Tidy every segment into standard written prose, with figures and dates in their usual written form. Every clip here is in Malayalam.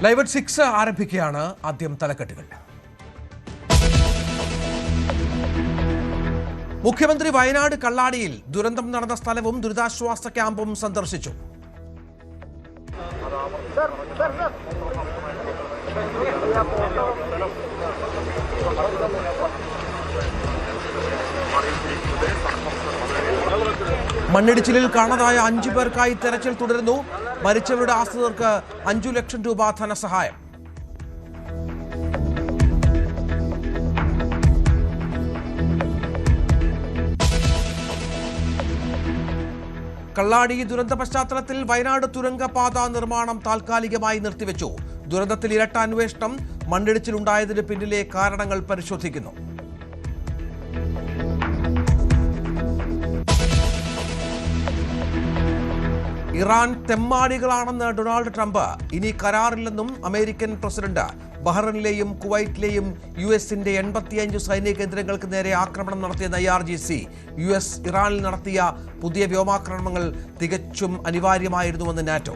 ലൈവ് അറ്റ് 6 ആരംഭിക്കുകയാണ്. ആദ്യം തലക്കെട്ടുകൾ. മുഖ്യമന്ത്രി വയനാട് കള്ളാടിയിൽ ദുരന്തം നടന്ന സ്ഥലവും ദുരിതാശ്വാസ ക്യാമ്പും സന്ദർശിച്ചു. മണ്ണിടിച്ചിലിൽ കാണാതായ 5 പേർക്കായി തെരച്ചിൽ തുടരുന്നു. മരിച്ചവരുടെ ആശ്രിതർക്ക് 5 ലക്ഷം രൂപ ധനസഹായം. കള്ളാടി ദുരന്ത പശ്ചാത്തലത്തിൽ വയനാട് തുരങ്കപാത നിർമ്മാണം താൽക്കാലികമായി നിർത്തിവെച്ചു. ദുരന്തത്തിൽ ഇരട്ട അന്വേഷണം. മണ്ണിടിച്ചിലുണ്ടായതിന് പിന്നിലെ കാരണങ്ങൾ പരിശോധിക്കുന്നു. ഇറാൻ തെമ്മാടികളാണെന്ന് ഡൊണാൾഡ് ട്രംപ്. ഇനി കരാറില്ലെന്നും അമേരിക്കൻ പ്രസിഡന്റ്. ബഹ്റൈനിലെയും കുവൈറ്റിലെയും US-ന്റെ 85 സൈനിക കേന്ദ്രങ്ങൾക്ക് നേരെ ആക്രമണം നടത്തിയ IRGC. US ഇറാനിൽ നടത്തിയ പുതിയ വ്യോമാക്രമണങ്ങൾ തികച്ചും അനിവാര്യമായിരുന്നുവെന്ന് നാറ്റോ.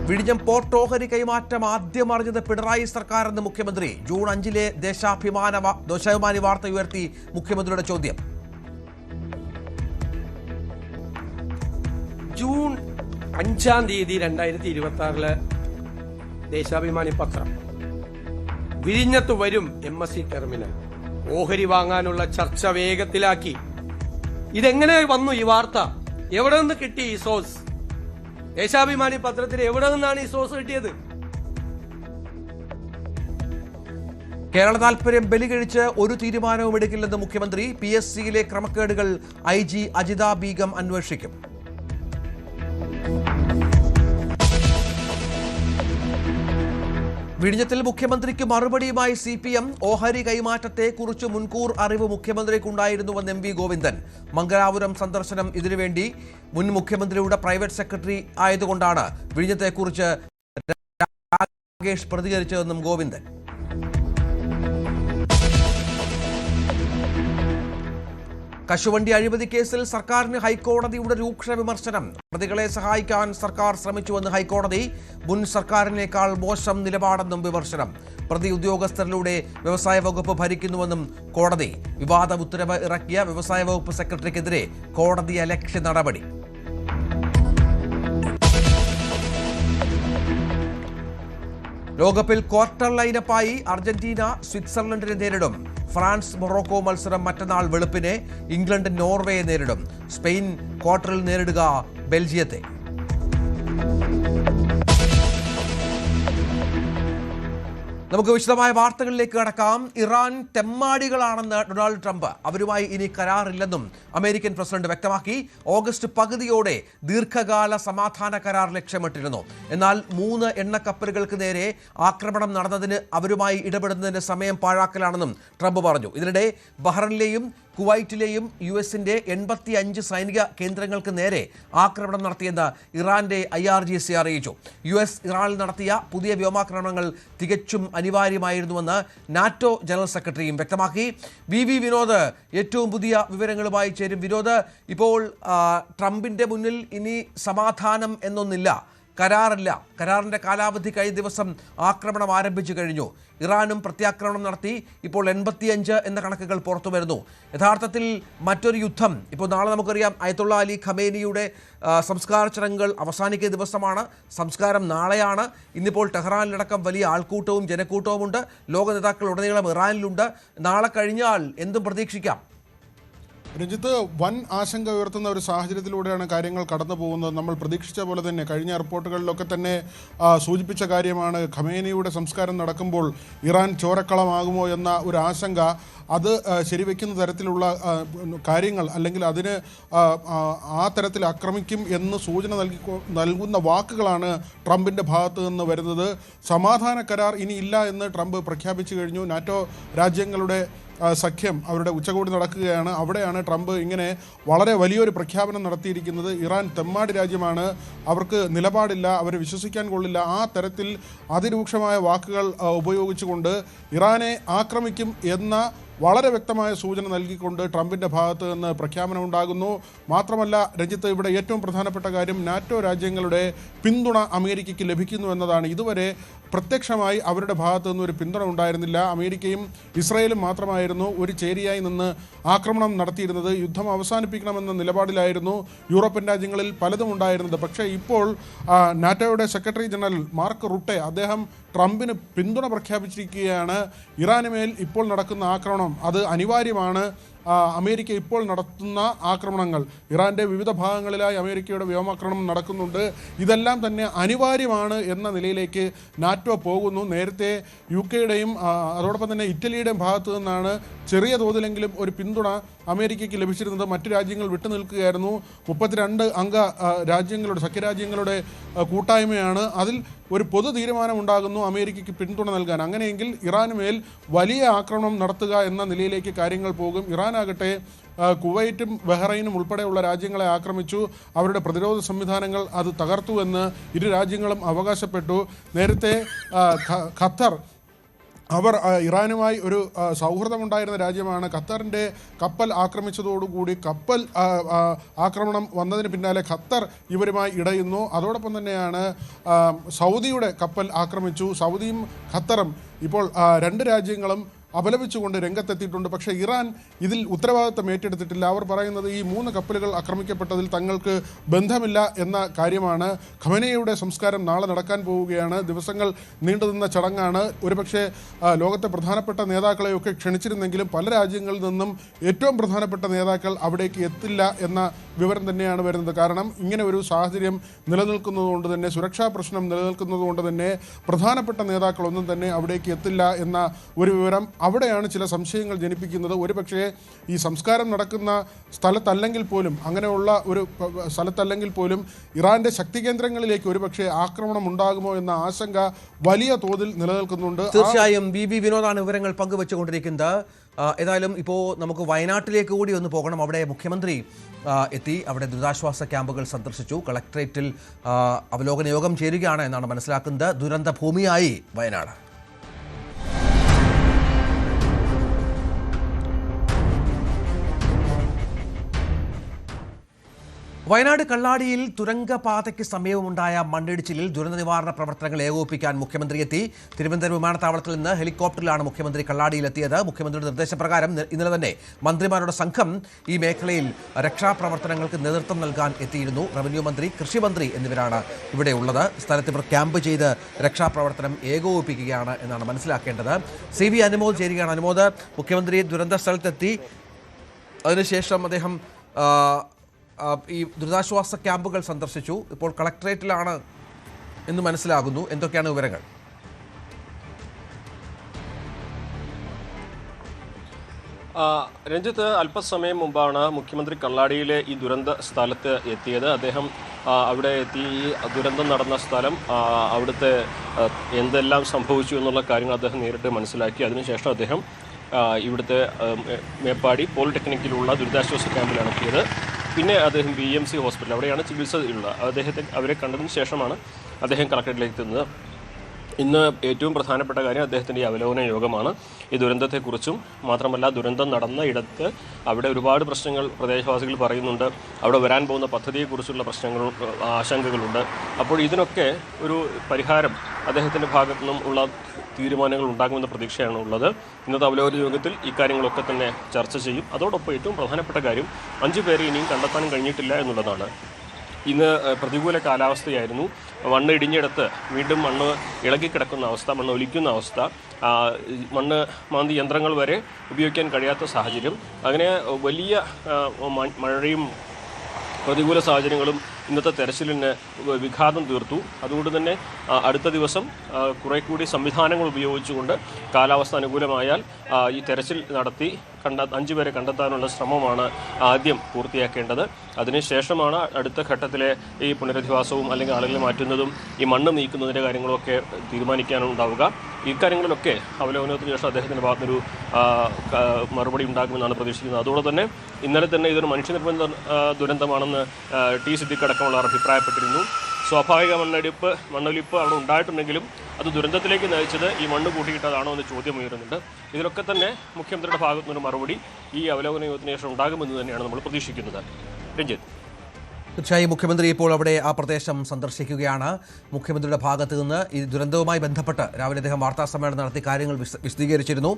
വിഴിഞ്ഞം പോർട്ട് ഓഹരി കൈമാറ്റം ആദ്യം അറിഞ്ഞത് പിണറായി സർക്കാരെന്ന് മുഖ്യമന്ത്രി. ജൂൺ 5-ലെ ദേശാഭിമാനി വാർത്ത ഉയർത്തി മുഖ്യമന്ത്രിയുടെ ചോദ്യം. ജൂൺ 5-ാം തീയതി 2026 ദേശാഭിമാനി പത്രം വിഴിഞ്ഞത്ത് വരും MSC ടെർമിനൽ. ഓഹരി വാങ്ങാനുള്ള ചർച്ച വേഗത്തിലാക്കി. ഇതെങ്ങനെ വന്നു ഈ വാർത്ത? എവിടെ നിന്ന് കിട്ടി ഈ സോഴ്സ്? ദേശാഭിമാനി പത്രത്തിൽ എവിടെ നിന്നാണ് ഈ സോഴ്സ് കിട്ടിയത്? കേരള താൽപര്യം ബലികഴിച്ച് ഒരു തീരുമാനവും എടുക്കില്ലെന്ന് മുഖ്യമന്ത്രി. PSCയിലെ ക്രമക്കേടുകൾ IG അജിത ബീഗം അന്വേഷിക്കും. വിഴിഞ്ഞത്തിൽ മുഖ്യമന്ത്രിക്ക് മറുപടിയുമായി CPM. ഓഹരി കൈമാറ്റത്തെക്കുറിച്ച് മുൻകൂർ അറിവ് മുഖ്യമന്ത്രിക്കുണ്ടായിരുന്നുവെന്ന് MV ഗോവിന്ദൻ. മംഗലാപുരം സന്ദർശനം ഇതിനുവേണ്ടി. മുൻ മുഖ്യമന്ത്രിയുടെ പ്രൈവറ്റ് സെക്രട്ടറി ആയതുകൊണ്ടാണ് വിഴിഞ്ഞത്തെക്കുറിച്ച് രാകേഷ് പ്രതികരിച്ചതെന്നും ഗോവിന്ദൻ. കശുവണ്ടി അഴിമതി കേസിൽ സർക്കാരിന് ഹൈക്കോടതിയുടെ രൂക്ഷ വിമർശനം. പ്രതികളെ സഹായിക്കാൻ സർക്കാർ ശ്രമിച്ചുവെന്ന് ഹൈക്കോടതി. മുൻ സർക്കാരിനേക്കാൾ മോശം നിലപാടെന്നും വിമർശനം. പ്രതി ഉദ്യോഗസ്ഥരിലൂടെ വ്യവസായ വകുപ്പ് ഭരിക്കുന്നുവെന്നും കോടതി. വിവാദ ഉത്തരവ് ഇറക്കിയ വ്യവസായ വകുപ്പ് സെക്രട്ടറിക്കെതിരെ കോടതി അലക്ഷ്യ നടപടി. ലോകകപ്പിൽ ക്വാർട്ടർ ലൈനപ്പായി അർജന്റീന സ്വിറ്റ്സർലൻഡിനെ നേരിടും. ഫ്രാൻസ് മൊറോക്കോ മത്സരം മറ്റന്നാൾ വെളുപ്പിനെ. ഇംഗ്ലണ്ട് നോർവേയെ നേരിടും. സ്പെയിൻ ക്വാർട്ടറിൽ നേരിടുക ബെൽജിയത്തെ. നമുക്ക് വിശദമായ വാർത്തകളിലേക്ക് കടക്കാം. ഇറാൻ തെമ്മാടികളാണെന്ന് ഡൊണാൾഡ് ട്രംപ്. അവരുമായി ഇനി കരാറില്ലെന്നും അമേരിക്കൻ പ്രസിഡന്റ് വ്യക്തമാക്കി. ഓഗസ്റ്റ് പകുതിയോടെ ദീർഘകാല സമാധാന കരാർ ലക്ഷ്യമിട്ടിരുന്നു. എന്നാൽ 3 എണ്ണക്കപ്പലുകൾക്ക് നേരെ ആക്രമണം നടന്നതിന് അവരുമായി ഇടപെടുന്നതിന് സമയം പാഴാക്കലാണെന്നും ട്രംപ് പറഞ്ഞു. ഇതിനിടെ ബഹ്റൈനിലെയും കുവൈറ്റിലെയും US-ന്റെ 85 സൈനിക കേന്ദ്രങ്ങൾക്ക് നേരെ ആക്രമണം നടത്തിയെന്ന് ഇറാന്റെ IRGC അറിയിച്ചു. US ഇറാനിൽ നടത്തിയ പുതിയ വ്യോമാക്രമണങ്ങൾ തികച്ചും അനിവാര്യമായിരുന്നുവെന്ന് നാറ്റോ ജനറൽ സെക്രട്ടറിയും വ്യക്തമാക്കി. VV വിനോദ് ഏറ്റവും പുതിയ വിവരങ്ങളുമായി ചേരും. വിനോദ്, ഇപ്പോൾ ട്രംപിന്റെ മുന്നിൽ ഇനി സമാധാനം എന്നൊന്നില്ല, കരാറില്ല. കരാറിന്റെ കാലാവധി കഴിഞ്ഞ ദിവസം ആക്രമണം ആരംഭിച്ചു കഴിഞ്ഞു. ഇറാനും പ്രത്യാക്രമണം നടത്തി. ഇപ്പോൾ 85 എന്ന കണക്കുകൾ പുറത്തു വരുന്നു. യഥാർത്ഥത്തിൽ മറ്റൊരു യുദ്ധം ഇപ്പോൾ നാളെ നമുക്കറിയാം. അയത്തുള്ള അലി ഖമേനിയുടെ സംസ്കാര ചടങ്ങുകൾ അവസാനിക്കുന്ന ദിവസമാണ്. സംസ്കാരം നാളെയാണ്. ഇന്നിപ്പോൾ ടെഹ്റാനിലടക്കം വലിയ ആൾക്കൂട്ടവും ജനക്കൂട്ടവുമുണ്ട്. ലോക നേതാക്കൾ ഉടനീളം ഇറാനിലുണ്ട്. നാളെ കഴിഞ്ഞാൽ എന്തും പ്രതീക്ഷിക്കാം. രഞ്ജിത്ത്, വൻ ആശങ്ക ഉയർത്തുന്ന ഒരു സാഹചര്യത്തിലൂടെയാണ് കാര്യങ്ങൾ കടന്നു പോകുന്നത്. നമ്മൾ പ്രതീക്ഷിച്ച പോലെ തന്നെ കഴിഞ്ഞ റിപ്പോർട്ടുകളിലൊക്കെ തന്നെ സൂചിപ്പിച്ച കാര്യമാണ്. ഖമേനിയുടെ സംസ്കാരം നടക്കുമ്പോൾ ഇറാൻ ചോരക്കളമാകുമോ എന്ന ഒരു ആശങ്ക. അത് ശരിവെക്കുന്ന തരത്തിലുള്ള കാര്യങ്ങൾ, അല്ലെങ്കിൽ അതിന് ആ തരത്തിൽ ആക്രമിക്കും എന്ന് സൂചന നൽകുന്ന വാക്കുകളാണ് ട്രംപിൻ്റെ ഭാഗത്തു നിന്ന് വരുന്നത്. സമാധാന കരാർ ഇനി ഇല്ല എന്ന് ട്രംപ് പ്രഖ്യാപിച്ചു കഴിഞ്ഞു. നാറ്റോ രാജ്യങ്ങളുടെ സഖ്യം അവരുടെ ഉച്ചകോടി നടക്കുകയാണ്. അവിടെയാണ് ട്രംപ് ഇങ്ങനെ വളരെ വലിയൊരു പ്രഖ്യാപനം നടത്തിയിരിക്കുന്നത്. ഇറാൻ തെമ്മാടി രാജ്യമാണ്, അവർക്ക് നിലപാടില്ല, അവരെ വിശ്വസിക്കാൻ കൊള്ളില്ല. ആ തരത്തിൽ അതിരൂക്ഷമായ വാക്കുകൾ ഉപയോഗിച്ചുകൊണ്ട് ഇറാനെ ആക്രമിക്കും എന്ന വളരെ വ്യക്തമായ സൂചന നൽകിക്കൊണ്ട് ട്രംപിൻ്റെ ഭാഗത്ത് നിന്ന് പ്രഖ്യാപനം ഉണ്ടാകുന്നു. മാത്രമല്ല രഞ്ജിത്ത്, ഇവിടെ ഏറ്റവും പ്രധാനപ്പെട്ട കാര്യം നാറ്റോ രാജ്യങ്ങളുടെ പിന്തുണ അമേരിക്കയ്ക്ക് ലഭിക്കുന്നു എന്നതാണ്. ഇതുവരെ പ്രത്യക്ഷമായി അവരുടെ ഭാഗത്തു നിന്ന് ഒരു പിന്തുണ ഉണ്ടായിരുന്നില്ല. അമേരിക്കയും ഇസ്രായേലും മാത്രമായിരുന്നു ഒരു ചേരിയായി നിന്ന് ആക്രമണം നടത്തിയിരുന്നത്. യുദ്ധം അവസാനിപ്പിക്കണമെന്ന നിലപാടിലായിരുന്നു യൂറോപ്യൻ രാജ്യങ്ങളിൽ പലതും ഉണ്ടായിരുന്നത്. പക്ഷേ ഇപ്പോൾ നാറ്റോയുടെ സെക്രട്ടറി ജനറൽ മാർക്ക് റുട്ടെ അദ്ദേഹം ട്രംപിന് പിന്തുണ പ്രഖ്യാപിച്ചിരിക്കുകയാണ്. ഇറാനുമേൽ ഇപ്പോൾ നടക്കുന്ന ആക്രമണം അത് അനിവാര്യമാണ്. അമേരിക്ക ഇപ്പോൾ നടത്തുന്ന ആക്രമണങ്ങൾ, ഇറാൻ്റെ വിവിധ ഭാഗങ്ങളിലായി അമേരിക്കയുടെ വ്യോമാക്രമണം നടക്കുന്നുണ്ട്, ഇതെല്ലാം തന്നെ അനിവാര്യമാണ് എന്ന നിലയിലേക്ക് നാറ്റോ പോകുന്നു. നേരത്തെ UK-യുടെയും അതോടൊപ്പം തന്നെ ഇറ്റലിയുടെയും ഭാഗത്തു നിന്നാണ് ചെറിയ തോതിലെങ്കിലും ഒരു പിന്തുണ അമേരിക്കയ്ക്ക് ലഭിച്ചിരുന്നത്. മറ്റു രാജ്യങ്ങൾ വിട്ടുനിൽക്കുകയായിരുന്നു. 32 അംഗ രാജ്യങ്ങളുടെ സഖ്യരാജ്യങ്ങളുടെ കൂട്ടായ്മയാണ്. അതിൽ ഒരു പൊതു തീരുമാനം ഉണ്ടാകുന്നു അമേരിക്കയ്ക്ക് പിന്തുണ നൽകാൻ. അങ്ങനെയെങ്കിൽ ഇറാനുമേൽ വലിയ ആക്രമണം നടത്തുക എന്ന നിലയിലേക്ക് കാര്യങ്ങൾ പോകും. ഇറാനാകട്ടെ കുവൈറ്റും ബഹ്റൈനും ഉൾപ്പെടെയുള്ള രാജ്യങ്ങളെ ആക്രമിച്ചു. അവരുടെ പ്രതിരോധ സംവിധാനങ്ങൾ അത് തകർത്തു എന്ന് ഇരു രാജ്യങ്ങളും അവകാശപ്പെട്ടു. നേരത്തെ ഖത്തർ അവർ ഇറാനുമായി ഒരു സൗഹൃദമുണ്ടായിരുന്ന രാജ്യമാണ്. ഖത്തറിൻ്റെ കപ്പൽ ആക്രമിച്ചതോടുകൂടി കപ്പൽ ആക്രമണം വന്നതിന് പിന്നാലെ ഖത്തർ ഇവരുമായി ഇടയുന്നു. അതോടൊപ്പം തന്നെയാണ് സൗദിയുടെ കപ്പൽ ആക്രമിച്ചു. സൗദിയും ഖത്തറും ഇപ്പോൾ രണ്ട് രാജ്യങ്ങളും അപലപിച്ചുകൊണ്ട് രംഗത്തെത്തിയിട്ടുണ്ട്. പക്ഷേ ഇറാൻ ഇതിൽ ഉത്തരവാദിത്തം ഏറ്റെടുത്തിട്ടില്ല. അവർ പറയുന്നത് ഈ 3 കപ്പലുകൾ ആക്രമിക്കപ്പെട്ടതിൽ തങ്ങൾക്ക് ബന്ധമില്ല എന്ന കാര്യമാണ്. ഖമനേയുടെ സംസ്കാരം നാളെ നടക്കാൻ പോവുകയാണ്. ദിവസങ്ങൾ നീണ്ടുനിന്ന ചടങ്ങാണ്. ഒരുപക്ഷെ ലോകത്തെ പ്രധാനപ്പെട്ട നേതാക്കളെയൊക്കെ ക്ഷണിച്ചിരുന്നെങ്കിലും പല രാജ്യങ്ങളിൽ നിന്നും ഏറ്റവും പ്രധാനപ്പെട്ട നേതാക്കൾ അവിടേക്ക് എത്തില്ല എന്ന വിവരം തന്നെയാണ് വരുന്നത്. കാരണം ഇങ്ങനെ ഒരു സാഹചര്യം നിലനിൽക്കുന്നതുകൊണ്ട് തന്നെ, സുരക്ഷാ പ്രശ്നം നിലനിൽക്കുന്നതുകൊണ്ട് തന്നെ പ്രധാനപ്പെട്ട നേതാക്കളൊന്നും തന്നെ അവിടേക്ക് എത്തില്ല എന്ന ഒരു വിവരം അവിടെയാണ് ചില സംശയങ്ങൾ ജനിപ്പിക്കുന്നത്. ഒരുപക്ഷേ ഈ സംസ്കാരം നടക്കുന്ന സ്ഥലത്തല്ലെങ്കിൽ പോലും, അങ്ങനെയുള്ള ഒരു സ്ഥലത്തല്ലെങ്കിൽ പോലും ഇറാന്റെ ശക്തി കേന്ദ്രങ്ങളിലേക്ക് ഒരുപക്ഷെ ആക്രമണം ഉണ്ടാകുമോ എന്ന ആശങ്ക വലിയ തോതിൽ നിലനിൽക്കുന്നുണ്ട്. തീർച്ചയായും BB വിനോദാണ് വിവരങ്ങൾ പങ്കുവെച്ചുകൊണ്ടിരിക്കുന്നത്. ഏതായാലും ഇപ്പോൾ നമുക്ക് വയനാട്ടിലേക്ക് കൂടി ഒന്ന് പോകണം. അവിടെ മുഖ്യമന്ത്രി എത്തി, അവിടെ ദുരിതാശ്വാസ ക്യാമ്പുകൾ സന്ദർശിച്ചു. കളക്ടറേറ്റിൽ അവലോകന യോഗം ചേരുകയാണ് എന്നാണ് മനസ്സിലാക്കുന്നത്. ദുരന്ത ഭൂമിയായി വയനാട്. വയനാട് കള്ളാടിയിൽ തുരങ്കപാതയ്ക്ക് സമീപമുണ്ടായ മണ്ണിടിച്ചിലിൽ ദുരന്ത നിവാരണ പ്രവർത്തനങ്ങൾ ഏകോപിപ്പിക്കാൻ മുഖ്യമന്ത്രി എത്തി. തിരുവനന്തപുരം വിമാനത്താവളത്തിൽ നിന്ന് ഹെലികോപ്റ്ററിലാണ് മുഖ്യമന്ത്രി കള്ളാടിയിലെത്തിയത്. മുഖ്യമന്ത്രിയുടെ നിർദ്ദേശപ്രകാരം ഇന്നലെ തന്നെ മന്ത്രിമാരുടെ സംഘം ഈ മേഖലയിൽ രക്ഷാപ്രവർത്തനങ്ങൾക്ക് നേതൃത്വം നൽകാൻ എത്തിയിരുന്നു. റവന്യൂ മന്ത്രി, കൃഷിമന്ത്രി എന്നിവരാണ് ഇവിടെ ഉള്ളത്. സ്ഥലത്ത് ഇവർ ക്യാമ്പ് ചെയ്ത് രക്ഷാപ്രവർത്തനം ഏകോപിപ്പിക്കുകയാണ് എന്നാണ് മനസ്സിലാക്കേണ്ടത്. CV അനുമോദ് ചേരുകയാണ്. അനുമോദ്, മുഖ്യമന്ത്രി ദുരന്ത സ്ഥലത്തെത്തി, അതിനുശേഷം അദ്ദേഹം ഈ ദുരിതാശ്വാസ ക്യാമ്പുകൾ സന്ദർശിച്ചു. ഇപ്പോൾ കളക്ടറേറ്റിലാണ് എന്ന് മനസ്സിലാകുന്നു. എന്തൊക്കെയാണ് വിവരങ്ങൾ? രഞ്ജിത്ത്, അല്പസമയം മുമ്പാണ് മുഖ്യമന്ത്രി കള്ളാടിയിലെ ഈ ദുരന്ത സ്ഥലത്ത് എത്തിയത്. അദ്ദേഹം അവിടെ എത്തി ഈ ദുരന്തം നടന്ന സ്ഥലം, അവിടുത്തെ എന്തെല്ലാം സംഭവിച്ചു എന്നുള്ള കാര്യങ്ങൾ അദ്ദേഹം നേരിട്ട് മനസ്സിലാക്കി. അതിനുശേഷം അദ്ദേഹം ഇവിടുത്തെ മേപ്പാടി പോളിടെക്നിക്കിലുള്ള ദുരിതാശ്വാസ ക്യാമ്പിലാണ് എത്തിയത്. പിന്നെ അദ്ദേഹം BMC ഹോസ്പിറ്റൽ, അവിടെയാണ് ചികിത്സയുള്ളത്, അവരെ കണ്ടതിന് ശേഷമാണ് അദ്ദേഹം കളക്ടറേറ്റിലേക്ക് എത്തുന്നത്. ഇന്ന് ഏറ്റവും പ്രധാനപ്പെട്ട കാര്യം അദ്ദേഹത്തിൻ്റെ ഈ അവലോകന യോഗമാണ്. ഈ ദുരന്തത്തെക്കുറിച്ചും മാത്രമല്ല ദുരന്തം നടന്ന ഇടത്ത് അവിടെ ഒരുപാട് പ്രശ്നങ്ങൾ പ്രദേശവാസികൾ പറയുന്നുണ്ട്. അവിടെ വരാൻ പോകുന്ന പദ്ധതിയെക്കുറിച്ചുള്ള പ്രശ്നങ്ങളും ആശങ്കകളുണ്ട്. അപ്പോൾ ഇതിനൊക്കെ ഒരു പരിഹാരം അദ്ദേഹത്തിൻ്റെ ഭാഗത്തു നിന്നും ഉള്ള തീരുമാനങ്ങൾ ഉണ്ടാകുമെന്ന പ്രതീക്ഷയാണ് ഉള്ളത്. ഇന്നത്തെ അവലോകന യോഗത്തിൽ ഇക്കാര്യങ്ങളൊക്കെ തന്നെ ചർച്ച ചെയ്യും. അതോടൊപ്പം ഏറ്റവും പ്രധാനപ്പെട്ട കാര്യം 5 പേരെ ഇനിയും കണ്ടെത്താൻ കഴിഞ്ഞിട്ടില്ല എന്നുള്ളതാണ്. ഇന്ന് പ്രതികൂല കാലാവസ്ഥയായിരുന്നു. മണ്ണ് ഇടിഞ്ഞിടത്ത് വീണ്ടും മണ്ണ് ഇളകിക്കിടക്കുന്ന അവസ്ഥ, മണ്ണ് ഒലിക്കുന്ന അവസ്ഥ, മണ്ണ് മാന്തി യന്ത്രങ്ങൾ വരെ ഉപയോഗിക്കാൻ കഴിയാത്ത സാഹചര്യം. അങ്ങനെ വലിയ മഴയും പ്രതികൂല സാഹചര്യങ്ങളും ഇന്നത്തെ തെരച്ചിലിന് വിഘാതം തീർത്തു. അതുകൊണ്ട് തന്നെ അടുത്ത ദിവസം കുറെ കൂടി സംവിധാനങ്ങൾ ഉപയോഗിച്ചുകൊണ്ട് കാലാവസ്ഥ അനുകൂലമായാൽ ഈ തെരച്ചിൽ നടത്തി 5 പേരെ കണ്ടെത്താനുള്ള ശ്രമമാണ് ആദ്യം പൂർത്തിയാക്കേണ്ടത്. അതിനുശേഷമാണ് അടുത്ത ഘട്ടത്തിലെ ഈ പുനരധിവാസവും അല്ലെങ്കിൽ ആളുകളെ മാറ്റുന്നതും ഈ മണ്ണ് നീക്കുന്നതിൻ്റെ കാര്യങ്ങളൊക്കെ തീരുമാനിക്കാനുണ്ടാവുക. ഇക്കാര്യങ്ങളിലൊക്കെ അവലോകനത്തിന് ശേഷം അദ്ദേഹത്തിൻ്റെ ഭാഗത്തൊരു മറുപടി ഉണ്ടാകുമെന്നാണ് പ്രതീക്ഷിക്കുന്നത്. അതോടെ തന്നെ ഇന്നലെ തന്നെ ഇതൊരു മനുഷ്യനിർമ്മിത ദുരന്തമാണെന്ന് T. സിദ്ദിഖ് അടക്കമുള്ളവർ അഭിപ്രായപ്പെട്ടിരുന്നു. സ്വാഭാവിക മണ്ണൊലിപ്പ് അവിടെ ഉണ്ടായിട്ടുണ്ടെങ്കിലും അത് ദുരന്തത്തിലേക്ക് നയിച്ചത് ഈ മണ്ണ് കൂട്ടിയിട്ടതാണോ എന്ന് ചോദ്യം ഉയരുന്നുണ്ട്. ഇതിലൊക്കെ തന്നെ മുഖ്യമന്ത്രിയുടെ ഭാഗത്തു നിന്നൊരു മറുപടി ഈ അവലോകന യോഗത്തിന് ശേഷം ഉണ്ടാകുമെന്ന് തന്നെയാണ് നമ്മൾ പ്രതീക്ഷിക്കുന്നത്. രഞ്ജിത്ത്. തീർച്ചയായും മുഖ്യമന്ത്രി ഇപ്പോൾ അവിടെ ആ പ്രദേശം സന്ദർശിക്കുകയാണ്. മുഖ്യമന്ത്രിയുടെ ഭാഗത്ത് നിന്ന് ഈ ദുരന്തവുമായി ബന്ധപ്പെട്ട് രാവിലെ അദ്ദേഹം വാർത്താസമ്മേളനം നടത്തി കാര്യങ്ങൾ വിശദീകരിച്ചിരുന്നു.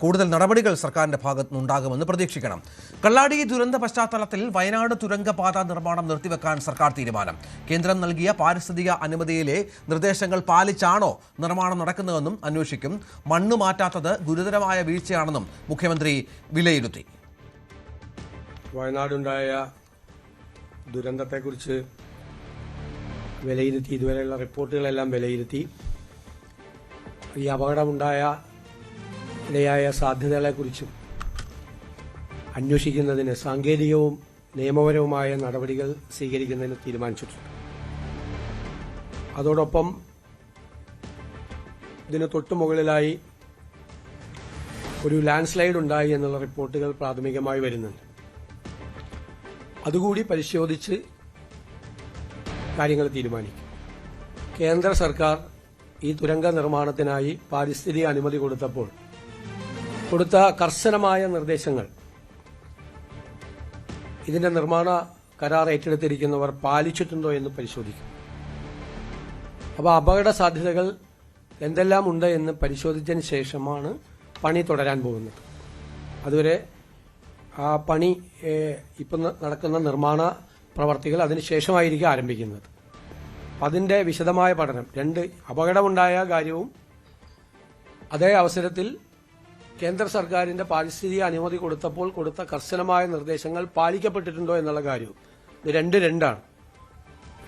കൂടുതൽ നടപടികൾ സർക്കാരിന്റെ ഭാഗത്തു നിന്നുണ്ടാകുമെന്ന് പ്രതീക്ഷിക്കണം. കള്ളാടി ദുരന്ത പശ്ചാത്തലത്തിൽ വയനാട് തുരങ്കപാത നിർമ്മാണം നിർത്തിവെക്കാൻ സർക്കാർ തീരുമാനം. കേന്ദ്രം നൽകിയ പാരിസ്ഥിതിക അനുമതിയിലെ നിർദ്ദേശങ്ങൾ പാലിച്ചാണോ നിർമ്മാണം നടക്കുന്നതെന്നും അന്വേഷിക്കും. മണ്ണ് മാറ്റാത്തത് ഗുരുതരമായ വീഴ്ചയാണെന്നും മുഖ്യമന്ത്രി വിലയിരുത്തി. വയനാടുണ്ടായ ദുരന്തത്തെക്കുറിച്ച് വിലയിരുത്തി, ഇതുവരെയുള്ള റിപ്പോർട്ടുകളെല്ലാം വിലയിരുത്തി, ഈ അപകടമുണ്ടായ ഇടയായ സാധ്യതകളെക്കുറിച്ചും അന്വേഷിക്കുന്നതിന് സാങ്കേതികവും നിയമപരവുമായ നടപടികൾ സ്വീകരിക്കുന്നതിന് തീരുമാനിച്ചിട്ടുണ്ട്. അതോടൊപ്പം ഇതിന് തൊട്ടുമുകളിലായി ഒരു ലാൻഡ് സ്ലൈഡ് ഉണ്ടായി എന്നുള്ള റിപ്പോർട്ടുകൾ പ്രാഥമികമായി വരുന്നുണ്ട്. അതുകൂടി പരിശോധിച്ച് കാര്യങ്ങൾ തീരുമാനിക്കും. കേന്ദ്ര സർക്കാർ ഈ തുരങ്ക നിർമ്മാണത്തിനായി പാരിസ്ഥിതിക അനുമതി കൊടുത്ത കർശനമായ നിർദ്ദേശങ്ങൾ ഇതിന്റെ നിർമ്മാണ കരാർ ഏറ്റെടുത്തിരിക്കുന്നവർ പാലിച്ചിട്ടുണ്ടോ എന്ന് പരിശോധിക്കും. അപ്പോൾ അപകട സാധ്യതകൾ എന്തെല്ലാം ഉണ്ട് എന്ന് പരിശോധിച്ചതിന് ശേഷമാണ് പണി തുടരാൻ പോകുന്നത്. അതുവരെ ആ പണി ഇപ്പം നടക്കുന്ന നിർമ്മാണ പ്രവർത്തികൾ അതിനുശേഷമായിരിക്കും ആരംഭിക്കുന്നത്. അതിൻ്റെ വിശദമായ പഠനം, രണ്ട് അപകടമുണ്ടായ കാര്യവും അതേ അവസരത്തിൽ കേന്ദ്ര സർക്കാരിൻ്റെ പാരിസ്ഥിതിക അനുമതി കൊടുത്തപ്പോൾ കൊടുത്ത കർശനമായ നിർദ്ദേശങ്ങൾ പാലിക്കപ്പെട്ടിട്ടുണ്ടോ എന്നുള്ള കാര്യവും, ഇത് രണ്ടാണ്,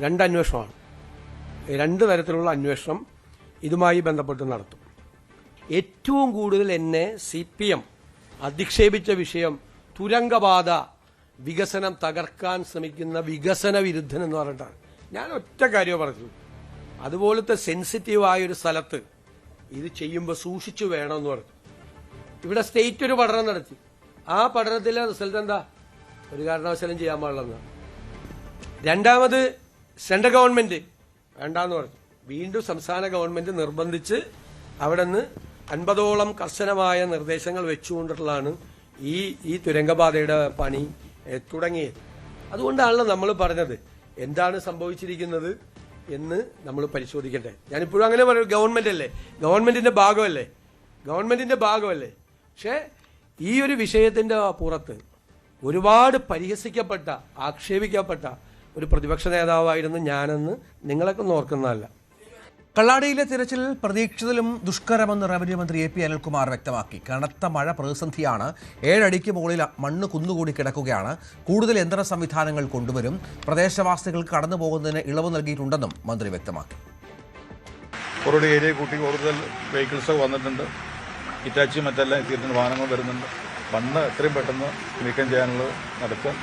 രണ്ട് അന്വേഷണമാണ്. രണ്ട് തരത്തിലുള്ള അന്വേഷണം ഇതുമായി ബന്ധപ്പെട്ട് നടത്തും. ഏറ്റവും കൂടുതൽ എന്നെ CPM അധിക്ഷേപിച്ച വിഷയം തുരങ്കപാത വികസനം തകർക്കാൻ ശ്രമിക്കുന്ന വികസന വിരുദ്ധൻ എന്ന് പറഞ്ഞിട്ടാണ്. ഞാൻ ഒറ്റ കാര്യം പറഞ്ഞു, അതുപോലത്തെ സെൻസിറ്റീവായ ഒരു സ്ഥലത്ത് ഇത് ചെയ്യുമ്പോൾ സൂക്ഷിച്ചു വേണമെന്ന് പറഞ്ഞു. ഇവിടെ സ്റ്റേറ്റ് ഒരു പഠനം നടത്തി. ആ പഠനത്തിലെ റിസൾട്ട് എന്താ? ഒരു കാരണവശാലും ചെയ്യാൻ പാടില്ലെന്ന്. രണ്ടാമത് സെൻട്രൽ ഗവൺമെന്റ് വേണ്ടാന്ന് പറഞ്ഞു. വീണ്ടും സംസ്ഥാന ഗവൺമെന്റ് നിർബന്ധിച്ച് അവിടെ നിന്ന് 50ഓളം കർശനമായ നിർദ്ദേശങ്ങൾ വെച്ചുകൊണ്ടിട്ടുള്ളതാണ് ഈ തുരങ്കപാതയുടെ പണി തുടങ്ങിയത്. അതുകൊണ്ടാണല്ലോ നമ്മൾ പറഞ്ഞത് എന്താണ് സംഭവിച്ചിരിക്കുന്നത് എന്ന് നമ്മൾ പരിശോധിക്കട്ടെ. ഞാനിപ്പോഴും അങ്ങനെ പറയും, ഗവൺമെന്റിന്റെ ഭാഗമല്ലേ. പക്ഷേ ഈ ഒരു വിഷയത്തിന്റെ പുറത്ത് ഒരുപാട് പരിഹസിക്കപ്പെട്ട, ആക്ഷേപിക്കപ്പെട്ട ഒരു പ്രതിപക്ഷ നേതാവായിരുന്നു ഞാനെന്ന് നിങ്ങളൊക്കെ ഓർക്കുന്നതല്ല. കള്ളാടിയിലെ തിരച്ചിൽ പ്രതീക്ഷിതലും ദുഷ്കരമെന്ന് റവന്യൂ മന്ത്രി AP അനിൽകുമാർ വ്യക്തമാക്കി. കനത്ത മഴ പ്രതിസന്ധിയാണ്. 7 അടിക്ക് മുകളിൽ മണ്ണ് കുന്നുകൂടി കിടക്കുകയാണ്. കൂടുതൽ യന്ത്ര സംവിധാനങ്ങൾ കൊണ്ടുവരും. പ്രദേശവാസികൾക്ക് കടന്നു പോകുന്നതിന് ഇളവ് നൽകിയിട്ടുണ്ടെന്നും മന്ത്രി വ്യക്തമാക്കി. കുറേ ഏരിയ കൂട്ടി കൂടുതൽ വെഹിക്കിൾസ് വന്നിട്ടുണ്ട്. ഇറ്റാച്ചി മറ്റെല്ലാം എത്തിയിട്ടുണ്ട്, വാഹനങ്ങൾ വരുന്നുണ്ട്. മണ്ണ് എത്രയും പെട്ടെന്ന് നീക്കം ചെയ്യാനുള്ളത് നടത്താൻ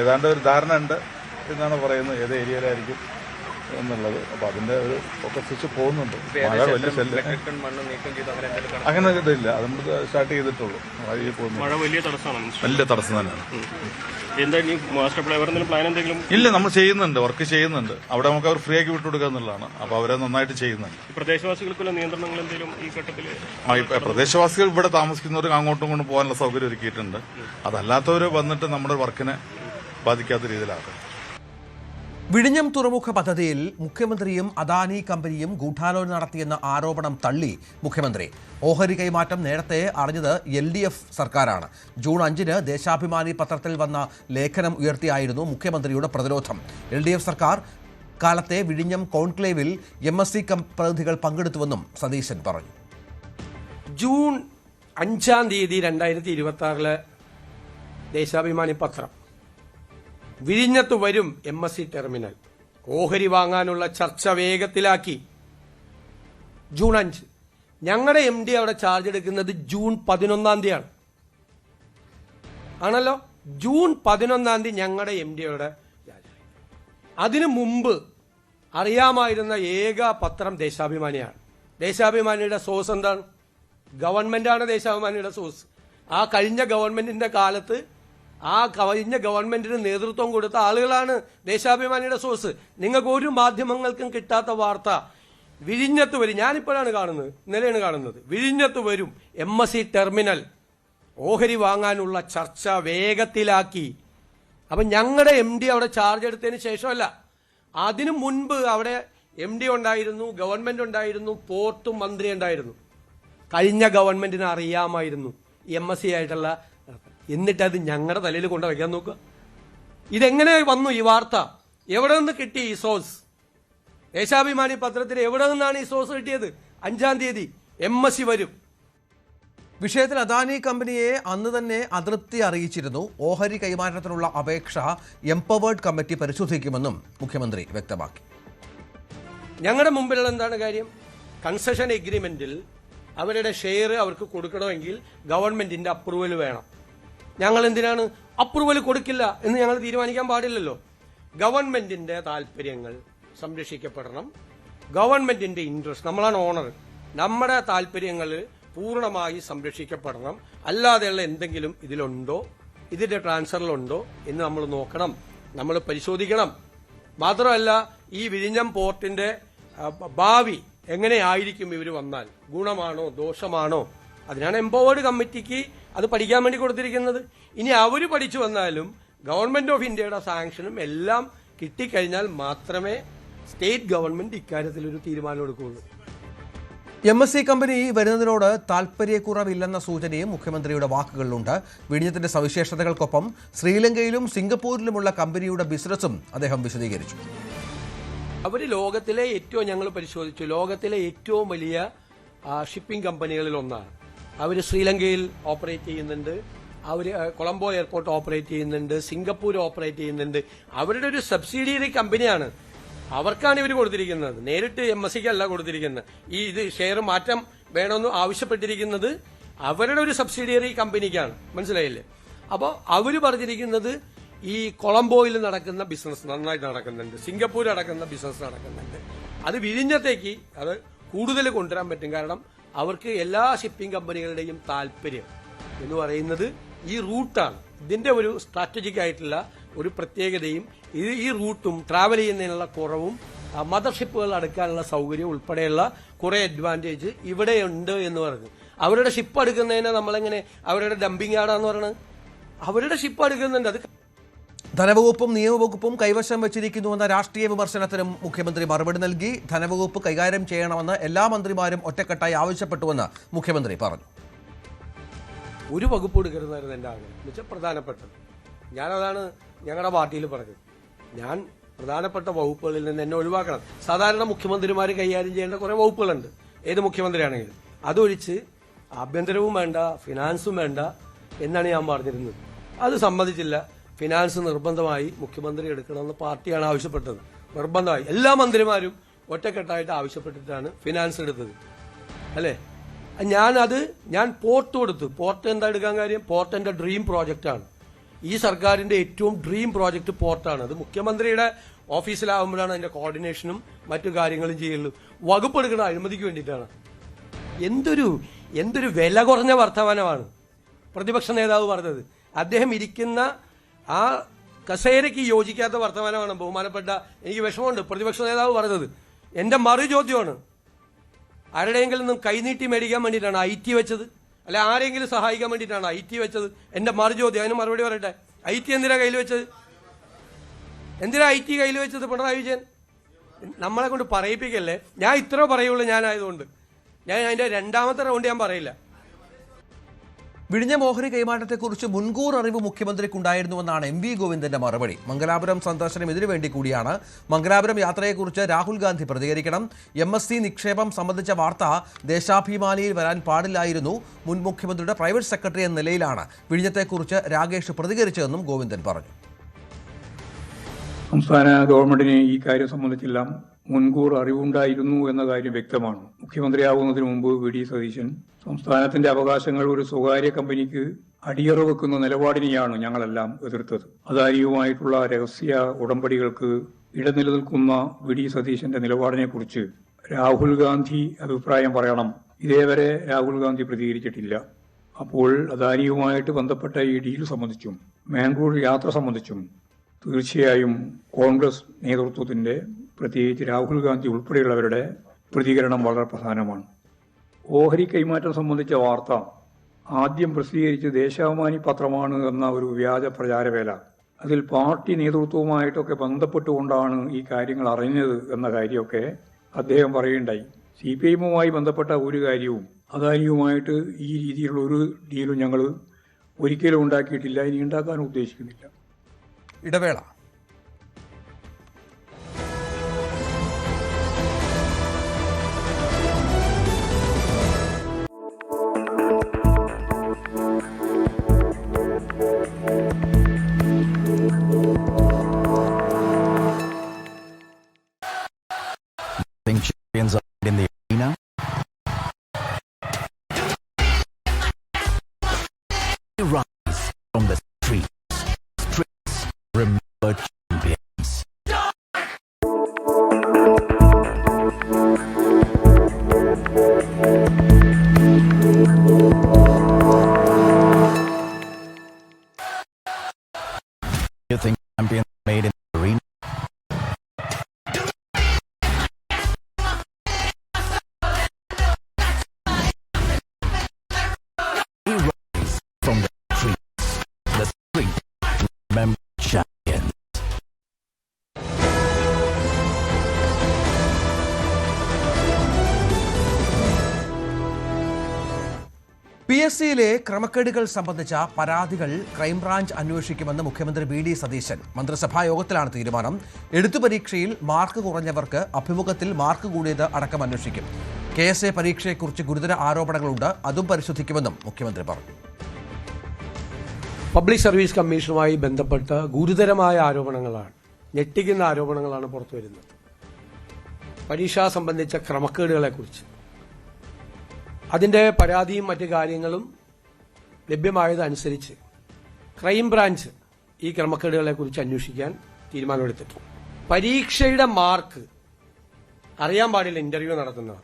ഏതാണ്ട് ഒരു ധാരണ ഉണ്ട് എന്നാണ് പറയുന്നത്, ഏത് ഏരിയയിലായിരിക്കും എന്നുള്ളത്. അപ്പോൾ അതിന്റെ ഒരു ഫോക്കസ് വെച്ച് പോകുന്നുണ്ട്. മഴ വലിയ അങ്ങനെ ഇതില്ല, അത് നമ്മൾ സ്റ്റാർട്ട് ചെയ്തിട്ടുള്ളൂ. മഴ വലിയ തടസ്സമാണ്. വലിയ തടസ്സം തന്നെയാണ്. ഇല്ല, നമ്മൾ ചെയ്യുന്നുണ്ട്, വർക്ക് ചെയ്യുന്നുണ്ട്. അവിടെ നമുക്ക് അവർ ഫ്രീ ആക്കി വിട്ടുകൊടുക്കുക എന്നുള്ളതാണ്. അപ്പോൾ അവരെ നന്നായിട്ട് ചെയ്യുന്നുണ്ട്. പ്രദേശവാസികൾക്കുള്ള നിയന്ത്രണങ്ങൾ എന്തെങ്കിലും ഈ ഘട്ടത്തിൽ? പ്രദേശവാസികൾ ഇവിടെ താമസിക്കുന്നവർക്ക് അങ്ങോട്ടും ഇങ്ങോട്ടും പോകാനുള്ള സൗകര്യം ഒരുക്കിയിട്ടുണ്ട്. അതല്ലാത്തവർ വന്നിട്ട് നമ്മുടെ വർക്കിനെ ബാധിക്കാത്ത രീതിയിലാക്കും. വിഴിഞ്ഞം തുറമുഖ പദ്ധതിയിൽ മുഖ്യമന്ത്രിയും അദാനി കമ്പനിയും ഗൂഢാലോചന നടത്തിയെന്ന ആരോപണം തള്ളി മുഖ്യമന്ത്രി. ഓഹരി കൈമാറ്റം നേരത്തെ അറിഞ്ഞത് LDF സർക്കാരാണ്. ജൂൺ 5-ന് ദേശാഭിമാനി പത്രത്തിൽ വന്ന ലേഖനം ഉയർത്തിയായിരുന്നു മുഖ്യമന്ത്രിയുടെ പ്രതിരോധം. LDF സർക്കാർ കാലത്തെ വിഴിഞ്ഞം കോൺക്ലേവിൽ MSC പ്രതിനിധികൾ പങ്കെടുത്തുവെന്നും സതീശൻ പറഞ്ഞു. ജൂൺ 5-ാം തീയതി 2026 ദേശാഭിമാനി പത്രം, വിഴിഞ്ഞത്ത് വരും MSC ടെർമിനൽ, ഓഹരി വാങ്ങാനുള്ള ചർച്ച വേഗത്തിലാക്കി. ജൂൺ 5 ഞങ്ങളുടെ MD അവിടെ ചാർജ് എടുക്കുന്നത് ജൂൺ 11-ാം തീയതിയാണ് ആണല്ലോ. ജൂൺ 11-ാം തീയതി ഞങ്ങളുടെ MD അവിടെ. അതിനു മുമ്പ് അറിയാമായിരുന്ന ഏക പത്രം ദേശാഭിമാനിയാണ്. ദേശാഭിമാനിയുടെ സോഴ്സ് എന്താണ്? ഗവൺമെന്റാണ് ദേശാഭിമാനിയുടെ സോഴ്സ്. ആ കഴിഞ്ഞ ഗവൺമെന്റിന്റെ കാലത്ത് ആ കഴിഞ്ഞ ഗവൺമെന്റിന് നേതൃത്വം കൊടുത്ത ആളുകളാണ് ദേശാഭിമാനിയുടെ സോഴ്സ്. നിങ്ങൾക്ക് ഒരു മാധ്യമങ്ങൾക്കും കിട്ടാത്ത വാർത്ത വിഴിഞ്ഞത്ത് വരും. ഞാനിപ്പോഴാണ് കാണുന്നത്, ഇന്നലെയാണ് കാണുന്നത്. വിഴിഞ്ഞത്ത് വരും MSC ടെർമിനൽ ഓഹരി വാങ്ങാനുള്ള ചർച്ച വേഗത്തിലാക്കി. അപ്പം ഞങ്ങളുടെ MD അവിടെ ചാർജ് എടുത്തതിന് ശേഷമല്ല, അതിനു മുൻപ് അവിടെ MD ഉണ്ടായിരുന്നു, ഗവൺമെന്റ് ഉണ്ടായിരുന്നു, പോർട്ടും മന്ത്രി ഉണ്ടായിരുന്നു. കഴിഞ്ഞ ഗവൺമെന്റിന് അറിയാമായിരുന്നു MSC ആയിട്ടുള്ള, എന്നിട്ടത് ഞങ്ങളുടെ തലയിൽ കൊണ്ട് വയ്ക്കാൻ നോക്കുക. ഇതെങ്ങനെ വന്നു ഈ വാർത്ത? എവിടെ നിന്ന് കിട്ടി ഈ സോഴ്സ്? ദേശാഭിമാനി പത്രത്തിൽ എവിടെ നിന്നാണ് ഈ സോഴ്സ് കിട്ടിയത്? 5-ാം തീയതി MSC വരും. വിഷയത്തിൽ അദാനി കമ്പനിയെ അന്ന് തന്നെ അതൃപ്തി അറിയിച്ചിരുന്നു. ഓഹരി കൈമാറ്റത്തിനുള്ള അപേക്ഷ എംപവേർഡ് കമ്മിറ്റി പരിശോധിക്കുമെന്നും മുഖ്യമന്ത്രി വ്യക്തമാക്കി. ഞങ്ങളുടെ മുമ്പിലുള്ള എന്താണ് കാര്യം? കൺസെഷൻ എഗ്രിമെന്റിൽ അവരുടെ ഷെയർ അവർക്ക് കൊടുക്കണമെങ്കിൽ ഗവൺമെന്റിന്റെ അപ്രൂവൽ വേണം. ഞങ്ങൾ എന്തിനാണ് അപ്രൂവൽ കൊടുക്കില്ല എന്ന് ഞങ്ങൾ തീരുമാനിക്കാൻ പാടില്ലല്ലോ. ഗവൺമെന്റിന്റെ താല്പര്യങ്ങൾ സംരക്ഷിക്കപ്പെടണം. ഗവൺമെന്റിന്റെ ഇൻട്രസ്റ്റ്, നമ്മളാണ് ഓണർ, നമ്മുടെ താല്പര്യങ്ങൾ പൂർണ്ണമായി സംരക്ഷിക്കപ്പെടണം. അല്ലാതെയുള്ള എന്തെങ്കിലും ഇതിലുണ്ടോ, ഇതിന്റെ ട്രാൻസ്ഫറിലുണ്ടോ എന്ന് നമ്മൾ നോക്കണം, നമ്മൾ പരിശോധിക്കണം. മാത്രമല്ല, ഈ വിഴിഞ്ഞം പോർട്ടിന്റെ ഭാവി എങ്ങനെയായിരിക്കും ഇവർ വന്നാൽ, ഗുണമാണോ ദോഷമാണോ, അതിനാണ് എംപവേർഡ് കമ്മിറ്റിക്ക് അത് പഠിക്കാൻ വേണ്ടി കൊടുത്തിരിക്കുന്നത്. ഇനി അവർ പഠിച്ചു വന്നാലും ഗവൺമെന്റ് ഓഫ് ഇന്ത്യയുടെ സാങ്ഷനും എല്ലാം കിട്ടിക്കഴിഞ്ഞാൽ മാത്രമേ സ്റ്റേറ്റ് ഗവൺമെന്റ് ഇക്കാര്യത്തിൽ ഒരു തീരുമാനം എടുക്കുകയുള്ളൂ. MSC കമ്പനി വരുന്നതിനോട് താൽപര്യക്കുറവില്ലെന്ന സൂചനയും മുഖ്യമന്ത്രിയുടെ വാക്കുകളിലുണ്ട്. വിഴിഞ്ഞത്തിന്റെ സവിശേഷതകൾക്കൊപ്പം ശ്രീലങ്കയിലും സിംഗപ്പൂരിലുമുള്ള കമ്പനിയുടെ ബിസിനസ്സും അദ്ദേഹം വിശദീകരിച്ചു. അവർ ലോകത്തിലെ ഏറ്റവും, ഞങ്ങൾ പരിശോധിച്ചു, ലോകത്തിലെ ഏറ്റവും വലിയ ഷിപ്പിംഗ് കമ്പനികളിൽ ഒന്നാണ്. അവർ ശ്രീലങ്കയിൽ ഓപ്പറേറ്റ് ചെയ്യുന്നുണ്ട്, അവർ കൊളംബോ എയർപോർട്ട് ഓപ്പറേറ്റ് ചെയ്യുന്നുണ്ട്, സിംഗപ്പൂർ ഓപ്പറേറ്റ് ചെയ്യുന്നുണ്ട്. അവരുടെ ഒരു സബ്സിഡിയറി കമ്പനിയാണ്. അവർക്കാണ് ഇവർ കൊടുത്തിരിക്കുന്നത്, നേരിട്ട് MSCക്ക് അല്ല കൊടുത്തിരിക്കുന്നത്. ഇത് ഷെയർ മാറ്റം വേണമെന്ന് ആവശ്യപ്പെട്ടിരിക്കുന്നത് അവരുടെ ഒരു സബ്സിഡിയറി കമ്പനിക്കാണ്. മനസ്സിലായില്ലേ? അപ്പോൾ അവർ പറഞ്ഞിരിക്കുന്നത് ഈ കൊളംബോയിൽ നടക്കുന്ന ബിസിനസ് നന്നായിട്ട് നടക്കുന്നുണ്ട്, സിംഗപ്പൂർ നടക്കുന്ന ബിസിനസ് നടക്കുന്നുണ്ട്. അത് വിഴിഞ്ഞത്തേക്ക് അത് കൂടുതൽ കൊണ്ടുവരാൻ പറ്റും. കാരണം അവർക്ക് എല്ലാ ഷിപ്പിംഗ് കമ്പനികളുടെയും താല്പര്യം എന്ന് പറയുന്നത് ഈ റൂട്ടാണ്. ഇതിന്റെ ഒരു സ്ട്രാറ്റജിക് ആയിട്ടുള്ള ഒരു പ്രത്യേകതയും ഈ റൂട്ടും ട്രാവൽ ചെയ്യുന്നതിനുള്ള കുറവും മദർഷിപ്പുകൾ അടുക്കാനുള്ള സൗകര്യം ഉൾപ്പെടെയുള്ള കുറെ അഡ്വാൻറ്റേജ് ഇവിടെയുണ്ട് എന്ന് പറഞ്ഞു. അവരുടെ ഷിപ്പ് അടുക്കുന്നതിനെ നമ്മളെങ്ങനെ അവരുടെ ഡംപിംഗ് യാർഡാന്ന് പറയുന്നത്? അവരുടെ ഷിപ്പ് അടുക്കുന്നുണ്ട്. അത് ധനവകുപ്പും നിയമവകുപ്പും കൈവശം വെച്ചിരിക്കുന്നുവെന്ന രാഷ്ട്രീയ വിമർശനത്തിനും മുഖ്യമന്ത്രി മറുപടി നൽകി. ധനവകുപ്പ് കൈകാര്യം ചെയ്യണമെന്ന് എല്ലാ മന്ത്രിമാരും ഒറ്റക്കെട്ടായി ആവശ്യപ്പെട്ടുവെന്ന് മുഖ്യമന്ത്രി പറഞ്ഞു. ഒരു വകുപ്പ് എടുക്കരുതായിരുന്നു എൻ്റെ ആഗ്രഹം, എന്നുവെച്ചാൽ പ്രധാനപ്പെട്ടത്. ഞാനതാണ് ഞങ്ങളുടെ പാർട്ടിയിൽ പറഞ്ഞത്. ഞാൻ പ്രധാനപ്പെട്ട വകുപ്പുകളിൽ നിന്ന് എന്നെ ഒഴിവാക്കണം. സാധാരണ മുഖ്യമന്ത്രിമാർ കൈകാര്യം ചെയ്യേണ്ട കുറെ വകുപ്പുകളുണ്ട്, ഏത് മുഖ്യമന്ത്രിയാണെങ്കിലും. അതൊഴിച്ച് ആഭ്യന്തരവും വേണ്ട, ഫിനാൻസും വേണ്ട എന്നാണ് ഞാൻ പറഞ്ഞിരുന്നത്. അത് സമ്മതിച്ചില്ല. ഫിനാൻസ് നിർബന്ധമായി മുഖ്യമന്ത്രി എടുക്കണമെന്ന് പാർട്ടിയാണ് ആവശ്യപ്പെട്ടത്. നിർബന്ധമായി എല്ലാ മന്ത്രിമാരും ഒറ്റക്കെട്ടായിട്ട് ആവശ്യപ്പെട്ടിട്ടാണ് ഫിനാൻസ് എടുത്തത്, അല്ലേ? ഞാൻ പോർട്ട് കൊടുത്തു. പോർട്ട് എന്താ എടുക്കാൻ കാര്യം? പോർട്ട് എൻ്റെ ഡ്രീം പ്രോജക്റ്റാണ്. ഈ സർക്കാരിന്റെ ഏറ്റവും ഡ്രീം പ്രോജക്റ്റ് പോർട്ടാണ്. അത് മുഖ്യമന്ത്രിയുടെ ഓഫീസിലാവുമ്പോഴാണ് അതിന്റെ കോർഡിനേഷനും മറ്റു കാര്യങ്ങളും ചെയ്യുള്ളൂ. വകുപ്പ് എടുക്കുന്ന അഴിമതിക്ക് വേണ്ടിയിട്ടാണ്. എന്തൊരു വില കുറഞ്ഞ വർത്തമാനമാണ് പ്രതിപക്ഷ നേതാവ് പറഞ്ഞത്. അദ്ദേഹം ഇരിക്കുന്ന ആ കസേരയ്ക്ക് യോജിക്കാത്ത വർത്തമാനമാണ് ബഹുമാനപ്പെട്ട, എനിക്ക് വിഷമമുണ്ട്, പ്രതിപക്ഷ നേതാവ് പറഞ്ഞത്. എന്റെ മറു ചോദ്യമാണ്, ആരുടെയെങ്കിലും നിന്നും കൈനീട്ടി മേടിക്കാൻ വേണ്ടിയിട്ടാണ് IT വെച്ചത്, അല്ലെ ആരെങ്കിലും സഹായിക്കാൻ വേണ്ടിയിട്ടാണ് IT വെച്ചത്? എന്റെ മറു ചോദ്യം. അതിന് മറുപടി പറയട്ടെ. IT എന്തിനാ കയ്യിൽ വെച്ചത്? എന്തിനാ IT കയ്യിൽ വെച്ചത്? പിണറായി വിജയൻ നമ്മളെ കൊണ്ട് പറയിപ്പിക്കല്ലേ. ഞാൻ ഇത്ര പറയുള്ളൂ. ഞാനായതുകൊണ്ട് ഞാൻ അതിന്റെ രണ്ടാമത്തെ റൗണ്ട് ഞാൻ പറയില്ല. വിഴിഞ്ഞം ഓഹരി കൈമാറ്റത്തെക്കുറിച്ച് മുൻകൂർ അറിവ് മുഖ്യമന്ത്രിക്കുണ്ടായിരുന്നുവെന്നാണ് MV ഗോവിന്ദന്റെ മറുപടി. മംഗലാപുരം സന്ദർശനം ഇതിനുവേണ്ടി കൂടിയാണ്. മംഗലാപുരം യാത്രയെക്കുറിച്ച് രാഹുൽ ഗാന്ധി പ്രതികരിക്കണം. MSC നിക്ഷേപം സംബന്ധിച്ച വാർത്ത ദേശാഭിമാനിയിൽ വരാൻ പാടില്ലായിരുന്നു. മുൻ മുഖ്യമന്ത്രിയുടെ പ്രൈവറ്റ് സെക്രട്ടറി എന്ന നിലയിലാണ് വിഴിഞ്ഞത്തെക്കുറിച്ച് രാകേഷ് പ്രതികരിച്ചതെന്നും ഗോവിന്ദൻ പറഞ്ഞു. സംസ്ഥാന ഗവൺമെന്റിന് ഈ കാര്യം സംബന്ധിച്ചെല്ലാം മുൻകൂർ അറിവുണ്ടായിരുന്നു എന്ന കാര്യം വ്യക്തമാണ്. മുഖ്യമന്ത്രിയാവുന്നതിന് മുമ്പ് VD സതീശൻ സംസ്ഥാനത്തിന്റെ അവകാശങ്ങൾ ഒരു സ്വകാര്യ കമ്പനിക്ക് അടിയറ വെക്കുന്ന നിലപാടിനെയാണ് ഞങ്ങളെല്ലാം എതിർത്തത്. അദാനിയുമായിട്ടുള്ള രഹസ്യ ഉടമ്പടികൾക്ക് ഇടനിലനിൽക്കുന്ന VD സതീശന്റെ നിലപാടിനെ കുറിച്ച് രാഹുൽ ഗാന്ധി അഭിപ്രായം പറയണം. ഇതേവരെ രാഹുൽ ഗാന്ധി പ്രതികരിച്ചിട്ടില്ല. അപ്പോൾ അദാനിയുമായിട്ട് ബന്ധപ്പെട്ട ഈ ഡീൽ സംബന്ധിച്ചും മാംഗ്ലൂർ യാത്ര സംബന്ധിച്ചും തീർച്ചയായും കോൺഗ്രസ് നേതൃത്വത്തിന്റെ, പ്രത്യേകിച്ച് രാഹുൽ ഗാന്ധി ഉൾപ്പെടെയുള്ളവരുടെ പ്രതികരണം വളരെ പ്രധാനമാണ്. ഓഹരി കൈമാറ്റം സംബന്ധിച്ച വാർത്ത ആദ്യം പ്രസിദ്ധീകരിച്ച് ദേശാഭിമാനി പത്രമാണ് എന്ന ഒരു വ്യാജ പ്രചാരവേല, അതിൽ പാർട്ടി നേതൃത്വവുമായിട്ടൊക്കെ ബന്ധപ്പെട്ടുകൊണ്ടാണ് ഈ കാര്യങ്ങൾ അറിഞ്ഞത് എന്ന കാര്യമൊക്കെ അദ്ദേഹം പറയുണ്ടായി. CPIയുമായി ബന്ധപ്പെട്ട ഒരു കാര്യവും അദാനിയുമായിട്ട് ഈ രീതിയിലുള്ള ഒരു ഡീലും ഞങ്ങൾ ഒരിക്കലും ഉണ്ടാക്കിയിട്ടില്ല, ഇനി ഉണ്ടാക്കാൻ ഉദ്ദേശിക്കുന്നില്ല. ഇടവേള. Champions are in the arena. Rise from the streets. Streets remember champions. You think champions made in the arena? From the streets, the street remember champions. PSCയിലെ ക്രമക്കേടുകൾ സംബന്ധിച്ച പരാതികൾ ക്രൈംബ്രാഞ്ച് അന്വേഷിക്കുമെന്ന് മുഖ്യമന്ത്രി VD സതീശൻ. മന്ത്രിസഭാ യോഗത്തിലാണ് തീരുമാനം. എഴുത്തു പരീക്ഷയിൽ മാർക്ക് കുറഞ്ഞവർക്ക് അഭിമുഖത്തിൽ മാർക്ക് കൂടിയത് അടക്കം അന്വേഷിക്കും. KSA പരീക്ഷയെക്കുറിച്ച് ഗുരുതര ആരോപണങ്ങളുണ്ട്, അതും പരിശോധിക്കുമെന്നും മുഖ്യമന്ത്രി പറഞ്ഞു. പബ്ലിക് സർവീസ് കമ്മീഷനുമായി ബന്ധപ്പെട്ട ഗുരുതരമായ ആരോപണങ്ങളാണ്, ഞെട്ടിക്കുന്ന ആരോപണങ്ങളാണ് പുറത്തു വരുന്നത്. പരീക്ഷ സംബന്ധിച്ച ക്രമക്കേടുകളെക്കുറിച്ച് അതിൻ്റെ പരാതിയും മറ്റു കാര്യങ്ങളും ലഭ്യമായതനുസരിച്ച് ക്രൈംബ്രാഞ്ച് ഈ ക്രമക്കേടുകളെക്കുറിച്ച് അന്വേഷിക്കാൻ തീരുമാനമെടുത്തിട്ടുണ്ട്. പരീക്ഷയുടെ മാർക്ക് അറിയാൻ പാടില്ല ഇന്റർവ്യൂ നടത്തുന്നവർ.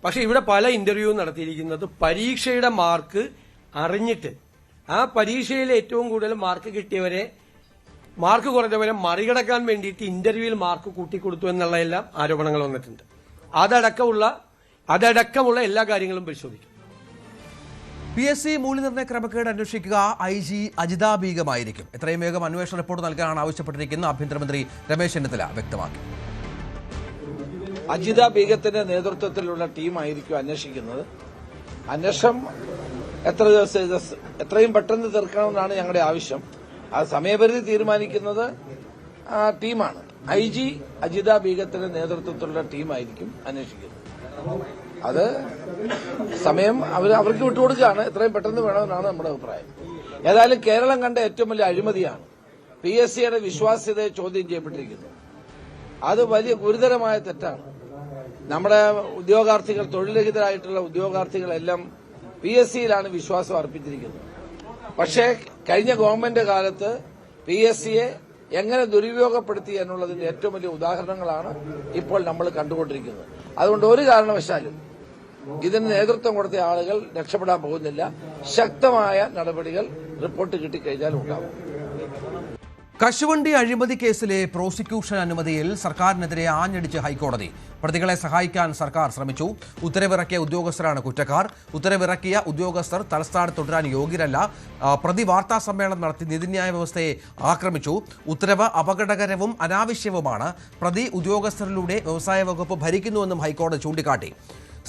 പക്ഷെ ഇവിടെ പല ഇന്റർവ്യൂ നടത്തിയിരിക്കുന്നത് പരീക്ഷയുടെ മാർക്ക് അറിഞ്ഞിട്ട് ആ പരീക്ഷയിൽ ഏറ്റവും കൂടുതൽ മാർക്ക് കിട്ടിയവരെ, മാർക്ക് കുറഞ്ഞവരെ മറികടക്കാൻ വേണ്ടിയിട്ട് ഇന്റർവ്യൂവിൽ മാർക്ക് കൂട്ടിക്കൊടുത്തു എന്നുള്ള എല്ലാം ആരോപണങ്ങൾ വന്നിട്ടുണ്ട്. അതടക്കമുള്ള എല്ലാ കാര്യങ്ങളും പരിശോധിക്കും. PSC മൂല്യനിർണ്ണയ ക്രമക്കേട് അന്വേഷിക്കുക IG അജിത ബീഗമായിരിക്കും. എത്രയും വേഗം അന്വേഷണ റിപ്പോർട്ട് നൽകാനാണ് ആവശ്യപ്പെട്ടിരിക്കുന്നത്. ആഭ്യന്തരമന്ത്രി രമേശ് ചെന്നിത്തല വ്യക്തമാക്കി. അജിത ബീഗത്തിന്റെ നേതൃത്വത്തിലുള്ള ടീമായിരിക്കും അന്വേഷിക്കുന്നത്. അന്വേഷണം എത്രയും പെട്ടെന്ന് തീർക്കണമെന്നാണ് ഞങ്ങളുടെ ആവശ്യം. ആ സമയപരിധി തീരുമാനിക്കുന്നത് ടീമാണ്. IG അജിത ബീഗത്തിന്റെ നേതൃത്വത്തിലുള്ള ടീമായിരിക്കും അന്വേഷിക്കുന്നത്. അത് സമയം അവർക്ക് വിട്ടുകൊടുക്കുകയാണ്. എത്രയും പെട്ടെന്ന് വേണമെന്നാണ് നമ്മുടെ അഭിപ്രായം. ഏതായാലും കേരളം കണ്ട ഏറ്റവും വലിയ അഴിമതിയാണ് PSCയുടെ വിശ്വാസ്യതയെ ചോദ്യം ചെയ്യപ്പെട്ടിരിക്കുന്നത്. അത് വലിയ ഗുരുതരമായ തെറ്റാണ്. നമ്മുടെ ഉദ്യോഗാർത്ഥികൾ, തൊഴിൽരഹിതരായിട്ടുള്ള ഉദ്യോഗാർത്ഥികളെല്ലാം PSCയിലാണ് വിശ്വാസം അർപ്പിച്ചിരിക്കുന്നത്. പക്ഷേ കഴിഞ്ഞ ഗവൺമെന്റ് കാലത്ത് PSCയെ എങ്ങനെ ദുരുപയോഗപ്പെടുത്തി എന്നുള്ളതിന്റെ ഏറ്റവും വലിയ ഉദാഹരണങ്ങളാണ് ഇപ്പോൾ നമ്മൾ കണ്ടുകൊണ്ടിരിക്കുന്നത്. അതുകൊണ്ട് ഒരു കാരണവശാലും ഇതിന് നേതൃത്വം കൊടുത്ത ആളുകൾ രക്ഷപ്പെടാൻ പോകുന്നില്ല. ശക്തമായ നടപടികൾ റിപ്പോർട്ട് കിട്ടിക്കഴിഞ്ഞാൽ ഉണ്ടാകും. കശുവണ്ടി അഴിമതി കേസിലെ പ്രോസിക്യൂഷൻ അനുമതിയിൽ സർക്കാരിനെതിരെ ആഞ്ഞടിച്ച് ഹൈക്കോടതി. പ്രതികളെ സഹായിക്കാൻ സർക്കാർ ശ്രമിച്ചു. ഉത്തരവിറക്കിയ ഉദ്യോഗസ്ഥരാണ് കുറ്റക്കാർ. ഉത്തരവിറക്കിയ ഉദ്യോഗസ്ഥർ തലസ്ഥാനത്ത് തുടരാൻ യോഗ്യരല്ല. പ്രതി വാർത്താ സമ്മേളനം നടത്തി നീതിന്യായ വ്യവസ്ഥയെ ആക്രമിച്ചു. ഉത്തരവ് അപകടകരവും അനാവശ്യവുമാണ്. പ്രതി ഉദ്യോഗസ്ഥരിലൂടെ വ്യവസായ വകുപ്പ് ഭരിക്കുന്നുവെന്നും ഹൈക്കോടതി ചൂണ്ടിക്കാട്ടി.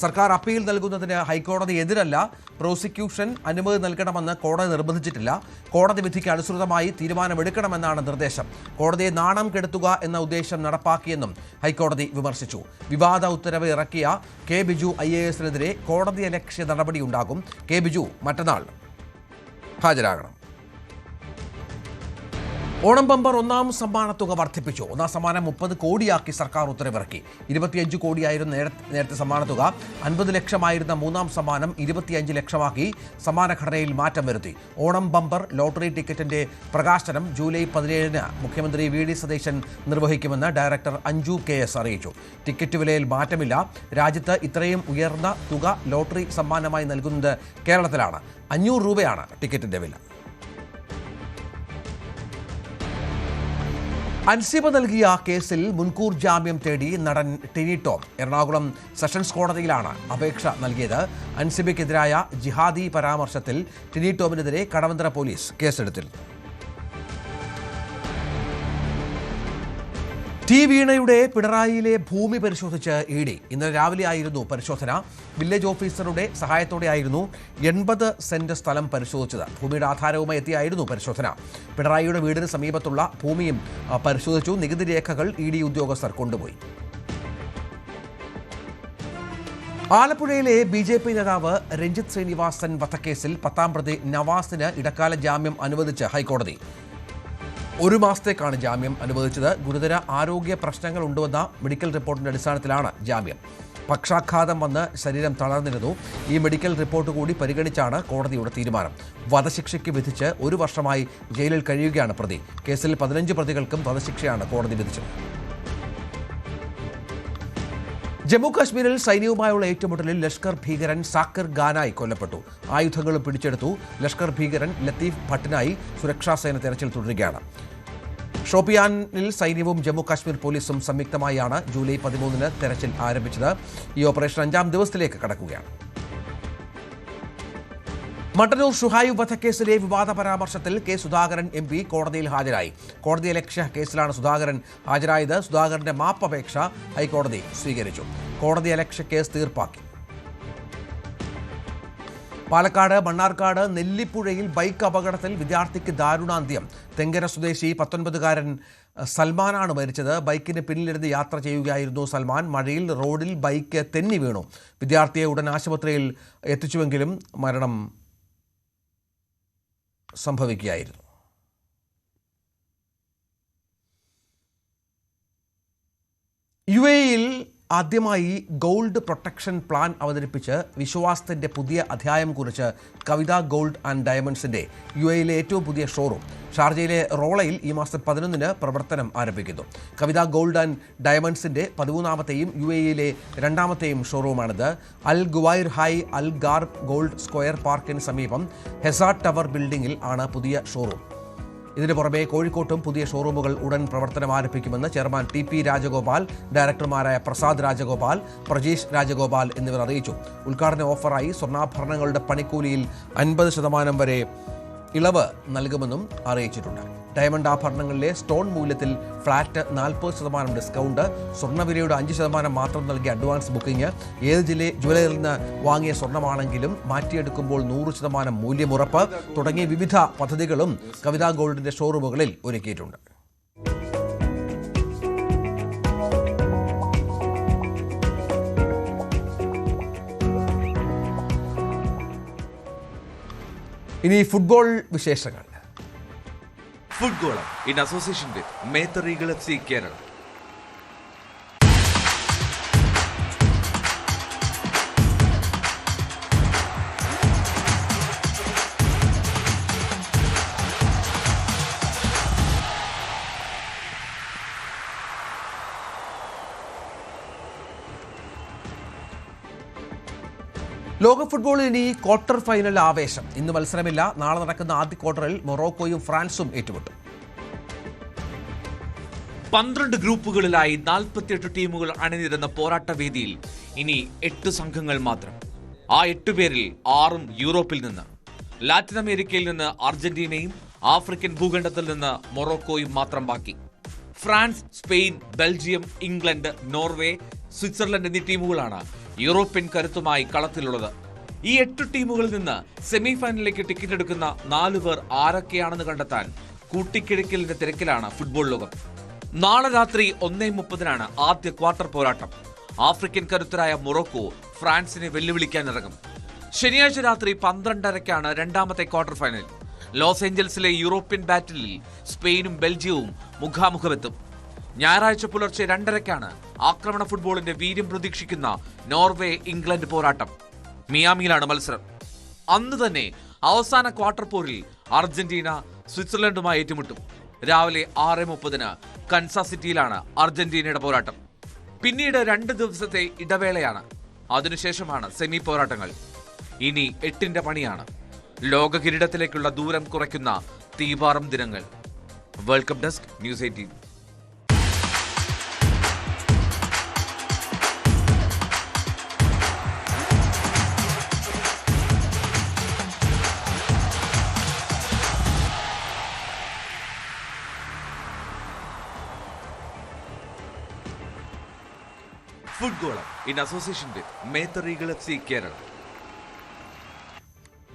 സർക്കാർ അപ്പീൽ നൽകുന്നതിന് ഹൈക്കോടതി എതിരല്ല. പ്രോസിക്യൂഷൻ അനുമതി നൽകണമെന്ന് കോടതി നിർബന്ധിച്ചിട്ടില്ല. കോടതി വിധിക്ക് അനുസൃതമായി തീരുമാനമെടുക്കണമെന്നാണ് നിർദ്ദേശം. കോടതിയെ നാണം കെടുത്തുക എന്ന ഉദ്ദേശം നടപ്പാക്കിയെന്നും ഹൈക്കോടതി വിമർശിച്ചു. വിവാദ ഉത്തരവ് ഇറക്കിയ K. ബിജു IASനെതിരെ കോടതിയലക്ഷ്യ നടപടിയുണ്ടാകും. K. ബിജു മറ്റന്നാൾ ഹാജരാകണം. ഓണം ബമ്പർ ഒന്നാം സമ്മാനത്തുക വർദ്ധിപ്പിച്ചു. ഒന്നാം സമ്മാനം 30 കോടിയാക്കി സർക്കാർ ഉത്തരവിറക്കി. 25 കോടിയായിരുന്നു നേരത്തെ സമ്മാനത്തുക. 50 ലക്ഷമായിരുന്ന മൂന്നാം സമ്മാനം 25 ലക്ഷമാക്കി. സമ്മാനഘടനയിൽ മാറ്റം വരുത്തി. ഓണം ബമ്പർ ലോട്ടറി ടിക്കറ്റിന്റെ പ്രകാശനം ജൂലൈ 17-ന് മുഖ്യമന്ത്രി VD സതീശൻ നിർവഹിക്കുമെന്ന് ഡയറക്ടർ അഞ്ജു KS അറിയിച്ചു. ടിക്കറ്റ് വിലയിൽ മാറ്റമില്ല. രാജ്യത്ത് ഇത്രയും ഉയർന്ന തുക ലോട്ടറി സമ്മാനമായി നൽകുന്നത് കേരളത്തിലാണ്. 500 രൂപയാണ് ടിക്കറ്റിന്റെ വില. അൻസിബ നൽകിയ കേസിൽ മുൻകൂർ ജാമ്യം തേടി നടൻ ടിനി ടോം എറണാകുളം സെഷൻസ് കോടതിയിലാണ് അപേക്ഷ നൽകിയത്. അൻസിബയ്ക്കെതിരായ ജിഹാദി പരാമർശത്തിൽ ടിനി ടോമിനെതിരെ കടവന്ത്ര പോലീസ് കേസെടുത്തിരുന്നു. ടി വീണയുടെ പിണറായിയിലെ ഭൂമി പരിശോധിച്ച് ഇഡി. ഇന്നലെ രാവിലെയായിരുന്നു പരിശോധന. വില്ലേജ് ഓഫീസറുടെ സഹായത്തോടെയായിരുന്നു 80 സെന്റ് സ്ഥലം പരിശോധിച്ചത്. ഭൂമിയുടെ ആധാരവുമായി എത്തിയായിരുന്നു പരിശോധന. പിണറായിയുടെ വീടിന് സമീപത്തുള്ള ഭൂമിയും പരിശോധിച്ചു. നികുതി രേഖകൾ ഇഡി ഉദ്യോഗസ്ഥർ കൊണ്ടുപോയി. ആലപ്പുഴയിലെ BJP നേതാവ് രഞ്ജിത്ത് ശ്രീനിവാസൻ വധക്കേസിൽ 10ാം പ്രതി നവാസിന് ഇടക്കാല ജാമ്യം അനുവദിച്ച് ഹൈക്കോടതി. 1 മാസത്തേക്കാണ് ജാമ്യം അനുവദിച്ചത്. ഗുരുതര ആരോഗ്യ പ്രശ്നങ്ങൾ ഉണ്ടുവെന്ന മെഡിക്കൽ റിപ്പോർട്ടിന്റെ അടിസ്ഥാനത്തിലാണ് ജാമ്യം. പക്ഷാഘാതം വന്ന് ശരീരം തളർന്നിരുന്നു. ഈ മെഡിക്കൽ റിപ്പോർട്ട് കൂടി പരിഗണിച്ചാണ് കോടതിയുടെ തീരുമാനം. വധശിക്ഷയ്ക്ക് വിധിച്ച് 1 വർഷമായി ജയിലിൽ കഴിയുകയാണ് പ്രതി. കേസിൽ 15 പ്രതികൾക്കും വധശിക്ഷയാണ് കോടതി വിധിച്ചത്. ജമ്മു കാശ്മീരിൽ സൈന്യവുമായുള്ള ഏറ്റുമുട്ടലിൽ ലഷ്കർ ഭീകരൻ സാക്കിർ ഗാനായി കൊല്ലപ്പെട്ടു. ആയുധങ്ങളും പിടിച്ചെടുത്തു. ലഷ്കർ ഭീകരൻ ലത്തീഫ് ഭട്ടിനായി സുരക്ഷാസേന തെരച്ചിൽ തുടരുകയാണ്. ഷോപ്പിയാനിൽ സൈന്യവും ജമ്മു കാശ്മീർ പോലീസും സംയുക്തമായാണ് ജൂലൈ 13-ന് തെരച്ചിൽ ആരംഭിച്ചത്. ഈ ഓപ്പറേഷൻ 5ാം ദിവസത്തിലേക്ക് കടക്കുകയാണ്. മട്ടന്നൂർ ഷുഹൈബ് വധക്കേസിലെ വിവാദ പരാമർശത്തിൽ കെ സുധാകരൻ MP കോടതിയിൽ ഹാജരായി. കോടതിയലക്ഷ്യ കേസിലാണ് സുധാകരൻ ഹാജരായത്. സുധാകരന്റെ മാപ്പപേക്ഷ ഹൈക്കോടതി സ്വീകരിച്ചു. കോടതിയലക്ഷ്യ കേസ് തീർപ്പാക്കി. പാലക്കാട് മണ്ണാർക്കാട് നെല്ലിപ്പുഴയിൽ ബൈക്ക് അപകടത്തിൽ വിദ്യാർത്ഥിക്ക് ദാരുണാന്ത്യം. തെങ്കര സ്വദേശി 19-കാരൻ സൽമാനാണ് മരിച്ചത്. ബൈക്കിന് പിന്നിലിരുന്ന് യാത്ര ചെയ്യുകയായിരുന്നു സൽമാൻ. മഴയിൽ റോഡിൽ ബൈക്ക് തെന്നി വീണു. വിദ്യാർത്ഥിയെ ഉടൻ ആശുപത്രിയിൽ എത്തിച്ചുവെങ്കിലും മരണം സംഭവിക്കുകയായിരുന്നു. UAEയിൽ ആദ്യമായി ഗോൾഡ് പ്രൊട്ടക്ഷൻ പ്ലാൻ അവതരിപ്പിച്ച് വിശ്വാസത്തിൻ്റെ പുതിയ അധ്യായം കുറിച്ച് കവിത ഗോൾഡ് ആൻഡ് ഡയമണ്ട്സിൻ്റെ UAEയിലെ ഏറ്റവും പുതിയ ഷോറൂം ഷാർജയിലെ റോളയിൽ ഈ മാസം 11-ന് പ്രവർത്തനം ആരംഭിക്കുന്നു. കവിത ഗോൾഡ് ആൻഡ് ഡയമണ്ട്സിൻ്റെ 13ാമത്തെയും UAEയിലെ 2ാമത്തെയും ഷോറൂമാണിത്. Al Ghuwair Hay Al Gharb gold square പാർക്കിന് സമീപം ഹെസാർഡ് ടവർ ബിൽഡിംഗിൽ ആണ് പുതിയ ഷോറൂം. ഇതിനു പുറമെ കോഴിക്കോട്ടും പുതിയ ഷോറൂമുകൾ ഉടൻ പ്രവർത്തനം ആരംഭിക്കുമെന്ന് ചെയർമാൻ TP രാജഗോപാൽ, ഡയറക്ടർമാരായ പ്രസാദ് രാജഗോപാൽ, പ്രജീഷ് രാജഗോപാൽ എന്നിവർ അറിയിച്ചു. ഉദ്ഘാടന ഓഫറായി സ്വർണ്ണാഭരണങ്ങളുടെ പണിക്കൂലിയിൽ 50% വരെ ഇളവ് നൽകുമെന്നും അറിയിച്ചിട്ടുണ്ട്. ഡയമണ്ട് ആഭരണങ്ങളിലെ സ്റ്റോൺ മൂല്യത്തിൽ ഫ്ലാറ്റ് 40% ഡിസ്കൗണ്ട്, സ്വർണ്ണവിലയുടെ 5% മാത്രം നൽകിയ അഡ്വാൻസ് ബുക്കിംഗ്, ഏത് ജ്വല്ലറിയിൽ നിന്ന് വാങ്ങിയ സ്വർണ്ണമാണെങ്കിലും മാറ്റിയെടുക്കുമ്പോൾ 100% മൂല്യമുറപ്പ് തുടങ്ങിയ വിവിധ പദ്ധതികളും കവിത ഗോൾഡിന്റെ ഷോറൂമുകളിൽ ഒരുക്കിയിട്ടുണ്ട്. ഇനി ഫുട്ബോൾ വിശേഷങ്ങൾ. ഫുട്ബോൾ ഇൻ അസോസിയേഷൻ വിത്ത് മേത്തർ ഈഗിൾ FC കേരള. ലോക ഫുട്ബോളിൽ ഇനി ക്വാർട്ടർ ഫൈനൽ ആവേശം. ഇന്ന് മത്സരമില്ല. നാളെ നടക്കുന്ന ആദ്യ ക്വാർട്ടറിൽ മൊറോക്കോയും ഫ്രാൻസും ഏറ്റുമുട്ടും. 12 ഗ്രൂപ്പുകളിലായി 48 ടീമുകൾ അണിനിരുന്ന പോരാട്ട വേദിയിൽ ഇനി 8 സംഘങ്ങൾ മാത്രം. ആ 8 പേരിൽ 6 യൂറോപ്പിൽ നിന്ന്. ലാറ്റിൻ അമേരിക്കയിൽ നിന്ന് അർജന്റീനയും ആഫ്രിക്കൻ ഭൂഖണ്ഡത്തിൽ നിന്ന് മൊറോക്കോയും മാത്രം ബാക്കി. France, Spain, Belgium, England, Norway, Switzerland എന്നീ ടീമുകളാണ് യൂറോപ്യൻ കരുത്തുമായി കളത്തിലുള്ളത്. ഈ 8 ടീമുകളിൽ നിന്ന് സെമി ഫൈനലിലേക്ക് ടിക്കറ്റ് എടുക്കുന്ന 4 പേർ ആരൊക്കെയാണെന്ന് കണ്ടെത്താൻ കൂട്ടിക്കിഴക്കലിന്റെ തിരക്കിലാണ് ഫുട്ബോൾ ലോകം. നാളെ രാത്രി 1:30-നാണ് ആദ്യ ക്വാർട്ടർ പോരാട്ടം. ആഫ്രിക്കൻ കരുത്തരായ മൊറോക്കോ ഫ്രാൻസിനെ വെല്ലുവിളിക്കാനിറങ്ങും. ശനിയാഴ്ച രാത്രി 12:30-ക്കാണ് രണ്ടാമത്തെ ക്വാർട്ടർ ഫൈനൽ. ലോസ് ഏഞ്ചൽസിലെ യൂറോപ്യൻ ബാറ്റിലിൽ സ്പെയിനും ബെൽജിയവും മുഖാമുഖമെത്തും. ഞായറാഴ്ച പുലർച്ചെ 2:30-ക്കാണ് ആക്രമണ ഫുട്ബോളിന്റെ വീര്യം പ്രതീക്ഷിക്കുന്ന നോർവേ ഇംഗ്ലണ്ട് പോരാട്ടം. മിയാമിയിലാണ് മത്സരം. അന്ന് തന്നെ അവസാന ക്വാർട്ടർ പോരിൽ അർജന്റീന സ്വിറ്റ്സർലൻഡുമായി ഏറ്റുമുട്ടും. രാവിലെ 6:30-ന് കൻസാസ് സിറ്റിയിലാണ് അർജന്റീനയുടെ പോരാട്ടം. പിന്നീട് 2 ദിവസത്തെ ഇടവേളയാണ്. അതിനുശേഷമാണ് സെമി പോരാട്ടങ്ങൾ. ഇനി 8ന്റെ പണിയാണ്. ലോക കിരീടത്തിലേക്കുള്ള ദൂരം കുറയ്ക്കുന്ന തീപാറും ദിനങ്ങൾ. World cup desk, news 18. ഫുട്ഗോളം ഇൻ അസോസിയേഷൻ വിത്ത് മേത്തർ ഈഗിൾ FC കേരള.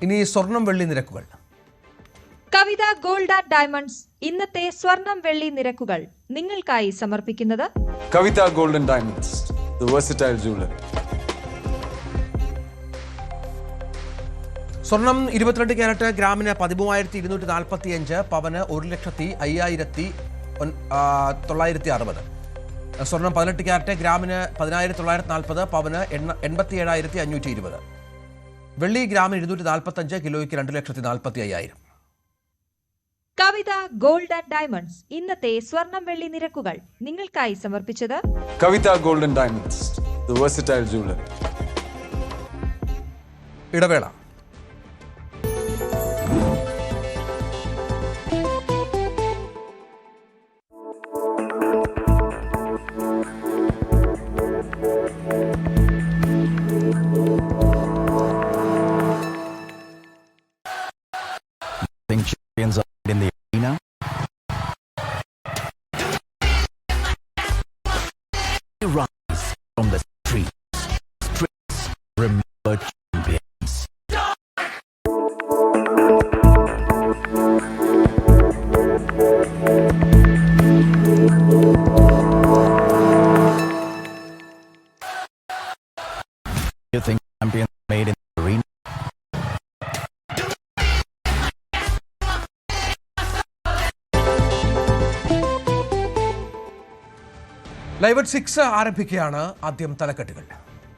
ഇനി സ്വർണം വെള്ളി നിരക്കുകൾ. കവിത ഗോൾഡ് ആൻഡ് ഡയമണ്ട്സ് ഇന്നത്തെ സ്വർണം വെള്ളി നിരക്കുകൾ നിങ്ങൾക്കായി സമർപ്പിക്കുന്നത് Kavitha gold and diamonds, the versatile jewellery. സ്വർണം 22 ക്യാരറ്റ് ഗ്രാമിന് 13,245, പവന് 1,01,960. സ്വർണം 18 ക്യാരറ്റ് ഗ്രാമിന് 10,940, പവന് 87,520. വെള്ളി ഗ്രാമിന് 245, കിലോയ്ക്ക് 2,45,000. കവിത ഗോൾഡ് ആൻഡ് ഡയമണ്ട്സ് ഇന്നത്തെ സ്വർണം വെള്ളി നിരക്കുകൾ നിങ്ങൾക്കായി സമർപ്പിച്ചത് Kavitha gold and diamonds, the versatile jewellery. ഇടവേള. Think champions are in the arena. Rise from the streets. Streets remember champions. You think champions are made in the arena? Live 6 ആരംഭിക്കുകയാണ്. ആദ്യം തലക്കെട്ടുകൾ.